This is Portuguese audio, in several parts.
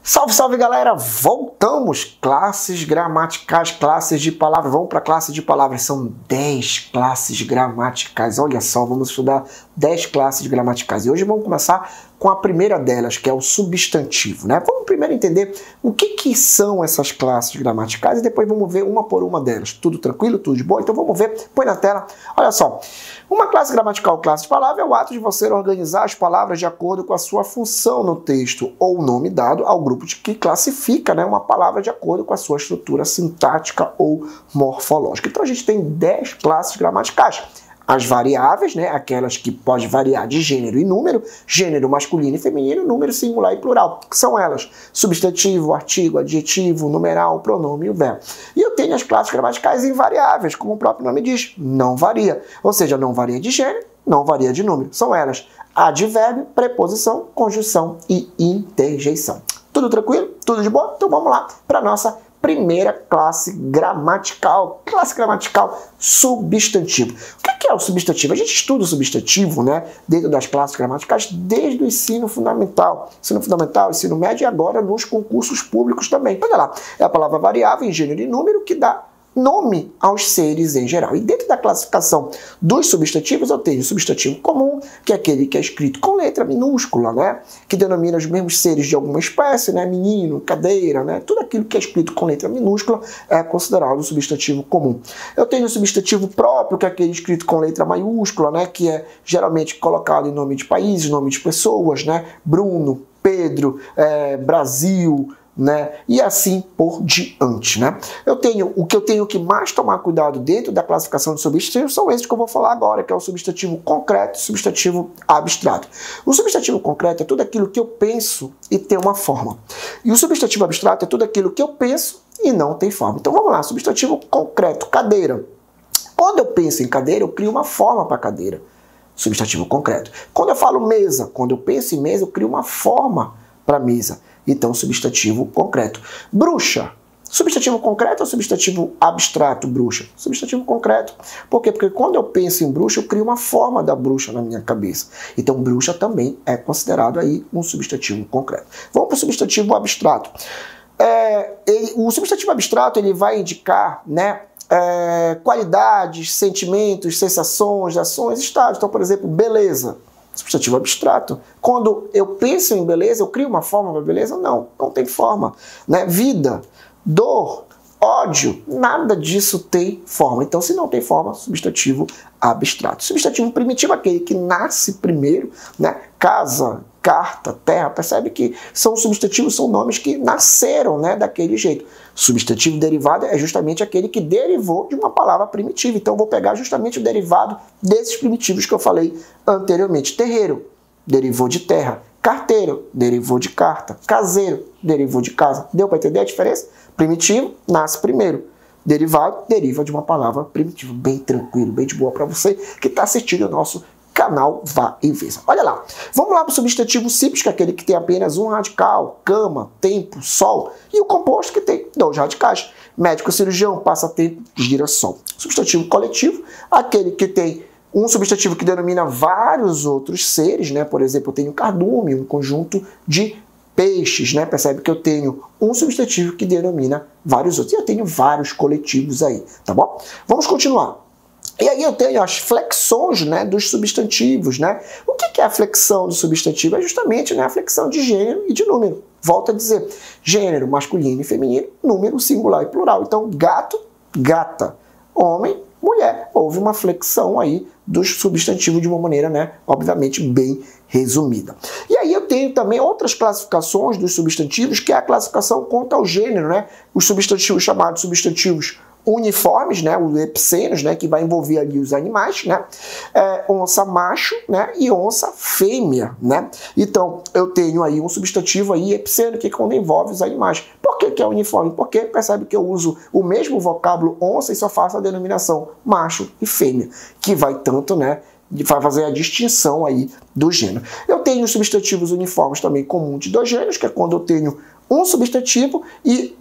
Salve, salve galera! Voltamos! Classes gramaticais, classes de palavras. Vamos para a classe de palavras. São 10 classes gramaticais. Olha só, vamos estudar 10 classes gramaticais. E hoje vamos começar com a primeira delas, que é o substantivo, né? Vamos primeiro entender o que são essas classes gramaticais e depois vamos ver uma por uma delas. Tudo tranquilo? Tudo de boa? Então vamos ver. Põe na tela. Olha só. Uma classe gramatical, classe de palavra, é o ato de você organizar as palavras de acordo com a sua função no texto ou o nome dado ao grupo que classifica, né, uma palavra de acordo com a sua estrutura sintática ou morfológica. Então a gente tem 10 classes gramaticais. As variáveis, né, aquelas que podem variar de gênero e número, gênero masculino e feminino, número singular e plural, que são elas: substantivo, artigo, adjetivo, numeral, pronome e o verbo. E eu tenho as classes gramaticais invariáveis, como o próprio nome diz, não varia. Ou seja, não varia de gênero, não varia de número. São elas: advérbio, preposição, conjunção e interjeição. Tudo tranquilo? Tudo de boa? Então vamos lá para a nossa primeira classe gramatical. Classe gramatical, substantivo. O que é o substantivo? A gente estuda o substantivo, né, dentro das classes gramaticais desde o ensino fundamental. Ensino fundamental, ensino médio e agora nos concursos públicos também. Olha lá, é a palavra variável em gênero e número que dá nome aos seres em geral. E dentro da classificação dos substantivos, eu tenho o substantivo comum, que é aquele que é escrito com letra minúscula, né? Que denomina os mesmos seres de alguma espécie, né? Menino, cadeira, né? Tudo aquilo que é escrito com letra minúscula é considerado substantivo comum. Eu tenho o substantivo próprio, que é aquele escrito com letra maiúscula, né? Que é geralmente colocado em nome de países, nome de pessoas, né? Bruno, Pedro, Brasil, né? E assim por diante, né? O que eu tenho que mais tomar cuidado dentro da classificação de substantivos são esses que eu vou falar agora, que é o substantivo concreto e o substantivo abstrato. O substantivo concreto é tudo aquilo que eu penso e tem uma forma. E o substantivo abstrato é tudo aquilo que eu penso e não tem forma. Então vamos lá, substantivo concreto, cadeira. Quando eu penso em cadeira, eu crio uma forma para a cadeira. Substantivo concreto. Quando eu falo mesa, quando eu penso em mesa, eu crio uma forma para a mesa. Então, substantivo concreto. Bruxa. Substantivo concreto ou substantivo abstrato, bruxa? Substantivo concreto. Por quê? Porque quando eu penso em bruxa, eu crio uma forma da bruxa na minha cabeça. Então, bruxa também é considerado aí um substantivo concreto. Vamos para o substantivo abstrato. O substantivo abstrato ele vai indicar, né, qualidades, sentimentos, sensações, ações, estados. Então, por exemplo, beleza. Substantivo abstrato. Quando eu penso em beleza, eu crio uma forma para beleza? Não, não tem forma, né? Vida, dor, ódio, nada disso tem forma. Então, se não tem forma, substantivo abstrato. Substantivo primitivo, aquele que nasce primeiro, né? Casa, carta, terra, percebe que são substantivos, são nomes que nasceram, né, daquele jeito. Substantivo derivado é justamente aquele que derivou de uma palavra primitiva. Então, eu vou pegar justamente o derivado desses primitivos que eu falei anteriormente. Terreiro, derivou de terra. Carteiro, derivou de carta. Caseiro, derivou de casa. Deu para entender a diferença? Primitivo, nasce primeiro. Derivado, deriva de uma palavra primitiva. Bem tranquilo, bem de boa para você que está assistindo o nosso canal Vá e Veja. Olha lá, vamos lá para o substantivo simples, que é aquele que tem apenas um radical: cama, tempo, sol, e o composto que tem 2 radicais: médico, cirurgião, passatempo, girassol. Substantivo coletivo, aquele que tem um substantivo que denomina vários outros seres, né? Por exemplo, eu tenho cardume, um conjunto de peixes, né? Percebe que eu tenho um substantivo que denomina vários outros, e eu tenho vários coletivos aí, tá bom? Vamos continuar. E aí eu tenho as flexões, né, dos substantivos, né? O que é a flexão do substantivo? É justamente, né, a flexão de gênero e de número. Volto a dizer, gênero masculino e feminino, número singular e plural. Então, gato, gata, homem, mulher. Houve uma flexão aí dos substantivos de uma maneira, né, obviamente bem resumida. E aí eu tenho também outras classificações dos substantivos, que é a classificação quanto ao gênero, né? Os substantivos chamados substantivos uniformes, né, os epicenos, né, que vai envolver ali os animais, né, onça macho, né, e onça fêmea, né. Então, eu tenho aí um substantivo aí epiceno, que é quando envolve os animais. Por que é uniforme? Porque percebe que eu uso o mesmo vocábulo onça e só faço a denominação macho e fêmea, que vai tanto, né, vai fazer a distinção aí do gênero. Eu tenho os substantivos uniformes também comum de 2 gêneros, que é quando eu tenho um substantivo e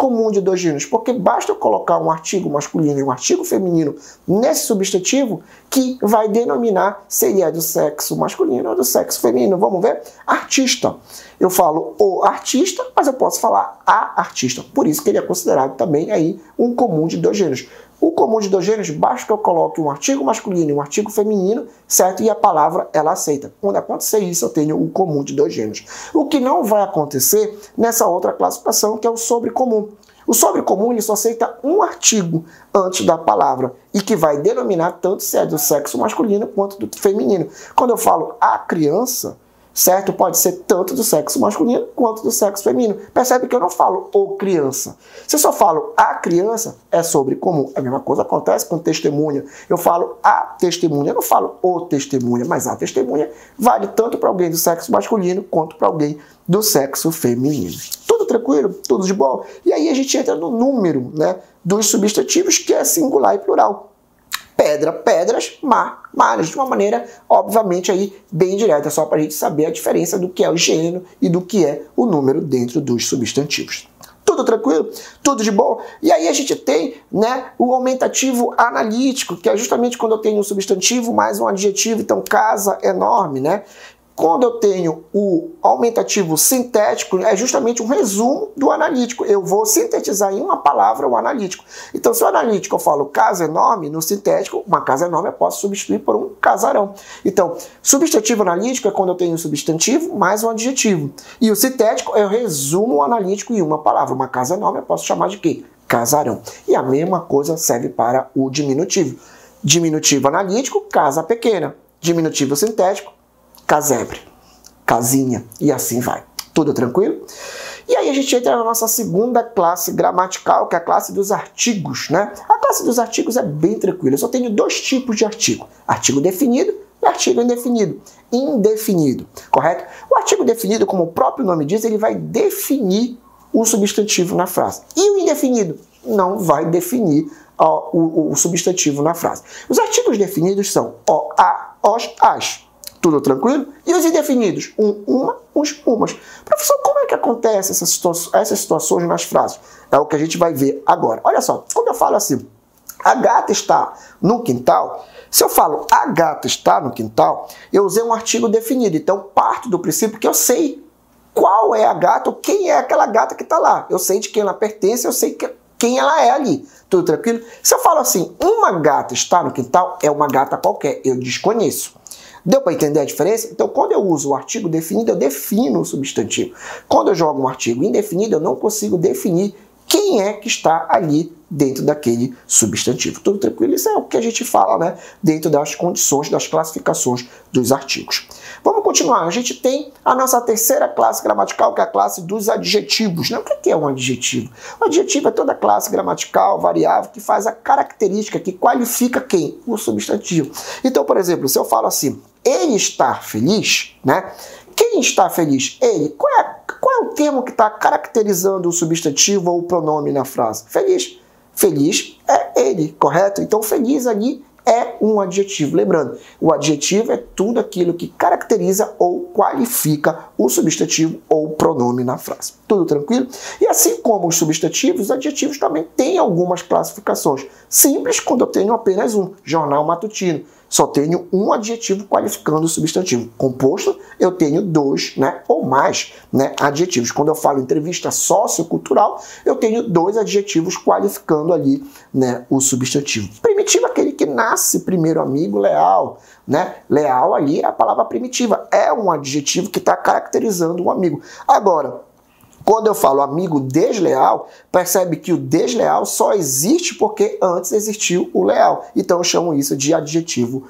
comum de dois gêneros? Porque basta eu colocar um artigo masculino e um artigo feminino nesse substantivo que vai denominar se ele é do sexo masculino ou do sexo feminino. Vamos ver? Artista. Eu falo o artista, mas eu posso falar a artista. Por isso que ele é considerado também aí um comum de dois gêneros. O comum de dois gêneros, basta que eu coloque um artigo masculino e um artigo feminino, certo? E a palavra, ela aceita. Quando acontecer isso, eu tenho o comum de dois gêneros. O que não vai acontecer nessa outra classificação, que é o sobrecomum. O sobrecomum, ele só aceita um artigo antes da palavra e que vai denominar tanto se é do sexo masculino quanto do feminino. Quando eu falo a criança, certo? Pode ser tanto do sexo masculino quanto do sexo feminino. Percebe que eu não falo o criança. Se eu só falo a criança, é sobrecomum. A mesma coisa acontece com testemunha. Eu falo a testemunha, eu não falo o testemunha, mas a testemunha vale tanto para alguém do sexo masculino quanto para alguém do sexo feminino. Tudo tranquilo? Tudo de boa? E aí a gente entra no número, né, dos substantivos, que é singular e plural. Pedra, pedras, mar, mares, de uma maneira, obviamente, aí bem direta, só para a gente saber a diferença do que é o gênero e do que é o número dentro dos substantivos. Tudo tranquilo? Tudo de boa? E aí a gente tem, né, o aumentativo analítico, que é justamente quando eu tenho um substantivo mais um adjetivo, então casa, enorme, né? Quando eu tenho o aumentativo sintético, é justamente um resumo do analítico. Eu vou sintetizar em uma palavra o analítico. Então, se o analítico eu falo casa enorme, no sintético, uma casa enorme eu posso substituir por um casarão. Então, substantivo analítico é quando eu tenho um substantivo mais um adjetivo. E o sintético eu resumo o analítico em uma palavra. Uma casa enorme eu posso chamar de quê? Casarão. E a mesma coisa serve para o diminutivo. Diminutivo analítico, casa pequena. Diminutivo sintético, casebre, casinha, e assim vai. Tudo tranquilo? E aí a gente entra na nossa segunda classe gramatical, que é a classe dos artigos, né? A classe dos artigos é bem tranquila. Eu só tenho dois tipos de artigo. Artigo definido e artigo indefinido. Indefinido, correto? O artigo definido, como o próprio nome diz, ele vai definir o substantivo na frase. E o indefinido não vai definir o substantivo na frase. Os artigos definidos são o, a, os, as. Tudo tranquilo? E os indefinidos? Um, uma, uns, umas. Professor, como é que acontece essas situações nas frases? É o que a gente vai ver agora. Olha só, quando eu falo assim, a gata está no quintal, se eu falo a gata está no quintal, eu usei um artigo definido. Então, parto do princípio que eu sei qual é a gata ou quem é aquela gata que está lá. Eu sei de quem ela pertence, eu sei quem ela é ali. Tudo tranquilo? Se eu falo assim, uma gata está no quintal, é uma gata qualquer. Eu desconheço. Deu para entender a diferença? Então, quando eu uso o artigo definido, eu defino o substantivo. Quando eu jogo um artigo indefinido, eu não consigo definir quem é que está ali dentro daquele substantivo. Tudo tranquilo? Isso é o que a gente fala, né, dentro das condições, das classificações dos artigos. Vamos continuar. A gente tem a nossa terceira classe gramatical, que é a classe dos adjetivos. Né? O que é um adjetivo? O adjetivo é toda classe gramatical, variável, que faz a característica, que qualifica quem? O substantivo. Então, por exemplo, se eu falo assim, ele está feliz, né? Quem está feliz? Ele. Qual é o termo que está caracterizando o substantivo ou o pronome na frase? Feliz. Feliz é ele, correto? Então, feliz ali é um adjetivo. Lembrando, o adjetivo é tudo aquilo que caracteriza ou qualifica o substantivo ou o pronome na frase. Tudo tranquilo? E assim como os substantivos, os adjetivos também têm algumas classificações. Simples quando eu tenho apenas um. Jornal matutino. Só tenho um adjetivo qualificando o substantivo. Composto, eu tenho dois, né, ou mais, né, adjetivos. Quando eu falo entrevista sociocultural, eu tenho dois adjetivos qualificando ali, né, o substantivo. Primitivo é aquele que nasce primeiro amigo, leal. Né? Leal ali é a palavra primitiva. É um adjetivo que está caracterizando um amigo. Agora, quando eu falo amigo desleal, percebe que o desleal só existe porque antes existiu o leal. Então eu chamo isso de adjetivo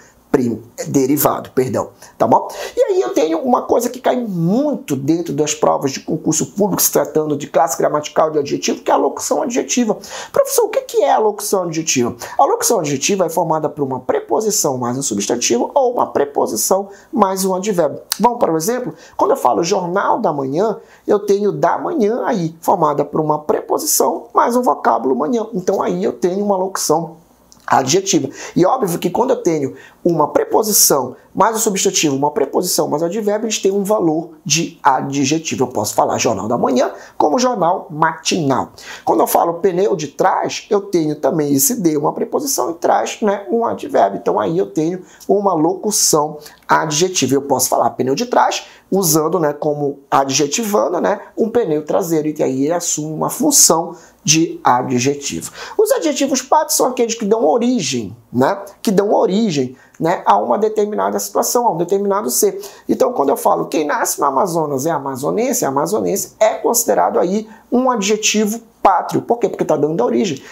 derivado, perdão, tá bom? E aí eu tenho uma coisa que cai muito dentro das provas de concurso público, se tratando de classe gramatical de adjetivo, que é a locução adjetiva. Professor, o que é a locução adjetiva? A locução adjetiva é formada por uma preposição mais um substantivo ou uma preposição mais um advérbio. Vamos para o exemplo? Quando eu falo jornal da manhã, eu tenho da manhã aí, formada por uma preposição mais um vocábulo manhã. Então aí eu tenho uma locução adjetiva. E óbvio que quando eu tenho uma preposição mais o substantivo, uma preposição, mais o advérbio, eles têm um valor de adjetivo. Eu posso falar jornal da manhã como jornal matinal. Quando eu falo pneu de trás, eu tenho também esse de, uma preposição, e trás, né, um advérbio. Então aí eu tenho uma locução adjetiva. Eu posso falar pneu de trás usando, né, como adjetivando, né, um pneu traseiro, e aí ele assume uma função de adjetivo. Os adjetivos páteos são aqueles que dão origem, né, a uma determinada situação, a um determinado ser. Então, quando eu falo quem nasce no Amazonas é amazonense é considerado aí um adjetivo pátrio. Por quê? Porque está dando origem.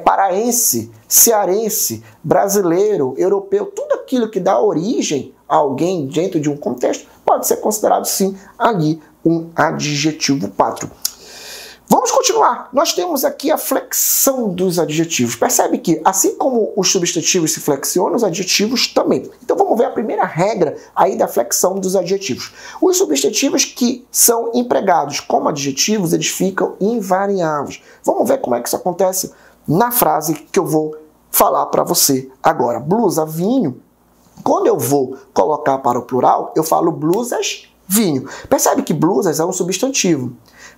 Paraense, cearense, brasileiro, europeu, tudo aquilo que dá origem a alguém dentro de um contexto pode ser considerado, sim, ali um adjetivo pátrio. Vamos continuar. Nós temos aqui a flexão dos adjetivos. Percebe que, assim como os substantivos se flexionam, os adjetivos também. Então vamos ver a primeira regra aí da flexão dos adjetivos. Os substantivos que são empregados como adjetivos, eles ficam invariáveis. Vamos ver como é que isso acontece na frase que eu vou falar para você agora. Blusa, vinho. Quando eu vou colocar para o plural, eu falo blusas, vinho. Percebe que blusas é um substantivo.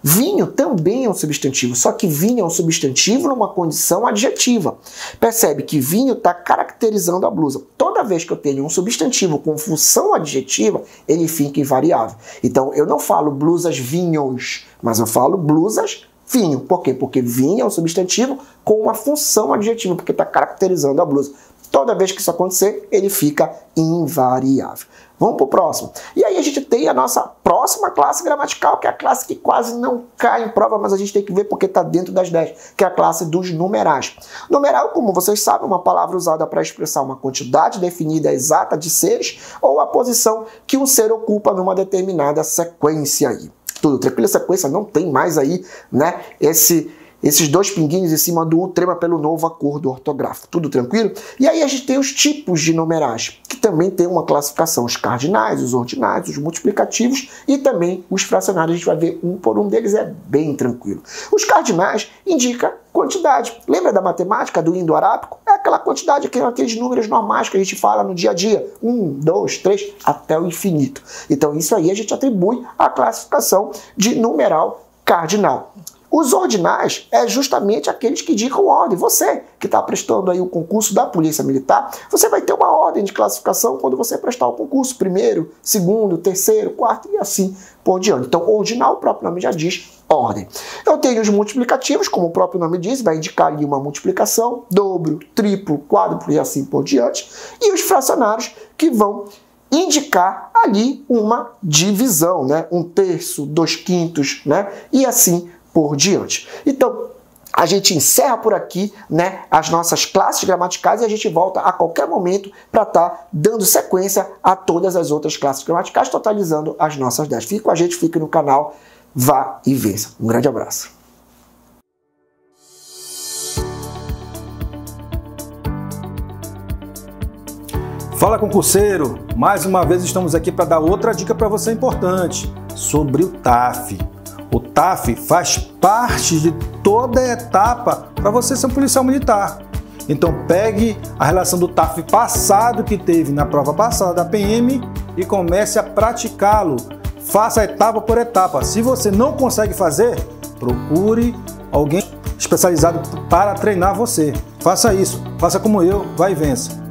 Vinho também é um substantivo, só que vinho é um substantivo numa condição adjetiva. Percebe que vinho está caracterizando a blusa. Toda vez que eu tenho um substantivo com função adjetiva, ele fica invariável. Então, eu não falo blusas vinhos, mas eu falo blusas vinho. Por quê? Porque vinho é um substantivo com uma função adjetiva, porque está caracterizando a blusa. Toda vez que isso acontecer, ele fica invariável. Vamos para o próximo. E aí a gente tem a nossa próxima classe gramatical, que é a classe que quase não cai em prova, mas a gente tem que ver porque está dentro das 10, que é a classe dos numerais. Numeral, como vocês sabem, é uma palavra usada para expressar uma quantidade definida exata de seres ou a posição que um ser ocupa numa determinada sequência aí. Tudo tranquilo? A sequência não tem mais aí, né, esses dois pinguinhos em cima do U, trema pelo novo acordo ortográfico. Tudo tranquilo? E aí a gente tem os tipos de numerais, que também tem uma classificação. Os cardinais, os ordinais, os multiplicativos e também os fracionários. A gente vai ver um por um deles, é bem tranquilo. Os cardinais indicam quantidade. Lembra da matemática, do indo-arábico? É aquela quantidade, aqueles números normais que a gente fala no dia a dia. 1, 2, 3, até o infinito. Então isso aí a gente atribui à classificação de numeral cardinal. Os ordinais é justamente aqueles que indicam ordem. Você que está prestando aí o concurso da Polícia Militar, você vai ter uma ordem de classificação quando você prestar o concurso. Primeiro, segundo, terceiro, quarto e assim por diante. Então, ordinal, o próprio nome já diz ordem. Eu tenho os multiplicativos, como o próprio nome diz, vai indicar ali uma multiplicação, dobro, triplo, quádruplo e assim por diante. E os fracionários que vão indicar ali uma divisão, né? 1/3, 2/5, né? E assim por diante. Então, a gente encerra por aqui, né, as nossas classes gramaticais e a gente volta a qualquer momento para estar dando sequência a todas as outras classes gramaticais, totalizando as nossas 10. Fique com a gente, fique no canal, vá e vença. Um grande abraço. Fala, concurseiro! Mais uma vez estamos aqui para dar outra dica para você importante sobre o TAF. O TAF faz parte de toda a etapa para você ser um policial militar. Então pegue a relação do TAF passado que teve na prova passada da PM e comece a praticá-lo. Faça etapa por etapa. Se você não consegue fazer, procure alguém especializado para treinar você. Faça isso. Faça como eu, vai e vença.